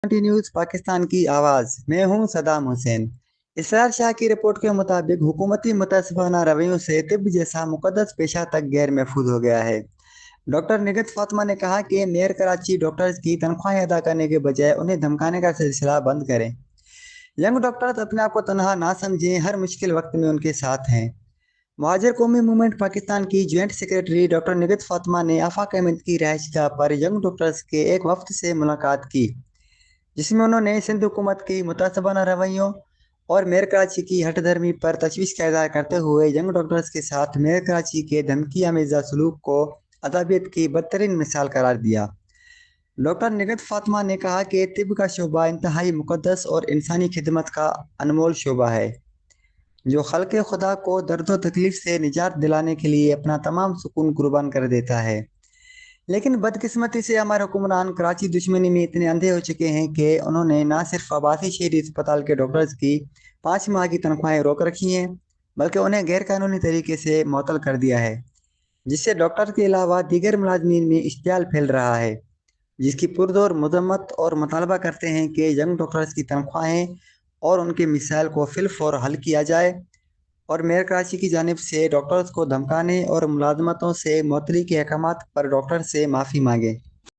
News Pakistan की आवाज़। मैं हूं सदाम हुसैन। इसरार शाह की रिपोर्ट के मुताबिक हुकूमती मुतअस्सिफाना रवैयों से तिब जैसा मुकद्दस पेशा तक गैर महफूज हो गया है। डॉक्टर निगत फातिमा ने कहा कि मेयर कराची डॉक्टर्स की तनख्वाहें अदा करने के बजाय उन्हें धमकाने का सिलसिला बंद करें। यंग डॉक्टर्स अपने आप को तनहा ना समझें, हर मुश्किल वक्त में उनके साथ हैं। महाजर कौमी मूवमेंट पाकिस्तान की जॉइंट सेक्रेटरी डॉक्टर निगत फातिमा ने आफाक अहमद की रहायशगाह पर यंग डॉक्टर्स के एक वफ्द से मुलाकात की, जिसमें उन्होंने सिंध हुकूमत की मुतासबाना रवैयों और मेयर कराची की हट धर्मी पर तशवीश का इजहार करते हुए यंग डॉक्टर्स के साथ मेयर कराची के धमकी आमेज़ा सलूक को अदाबियत की बदतरीन मिसाल करार दिया। डॉक्टर निगत फातिमा ने कहा कि तिब का शोबा इंतहाई मुकद्दस और इंसानी खिदमत का अनमोल शोबा है, जो खल्क़ खुदा को दर्द व तकलीफ से निजात दिलाने के लिए अपना तमाम सुकून कुर्बान कर देता है। लेकिन बदकिस्मती से हमारे हुक्मरान कराची दुश्मनी में इतने अंधे हो चुके हैं कि उन्होंने न सिर्फ आबासी शहरी अस्पताल के डॉक्टर्स की 5 माह की तनख्वाहें रोक रखी हैं, बल्कि उन्हें गैर कानूनी तरीके से मुअत्तल कर दिया है, जिससे डॉक्टर के अलावा दीगर मुलाजमीन में इश्तियाल फैल रहा है, जिसकी पुरजोर मजम्मत और मुतालबा करते हैं कि यंग डॉक्टर्स की तनख्वाहें और उनके मिसाइल को फिलफौर हल किया जाए, और मेयर कराची की जानिब से डॉक्टर्स को धमकाने और मुलाजमतों से मुअत्तली के अहकामात पर डॉक्टर से माफ़ी मांगे।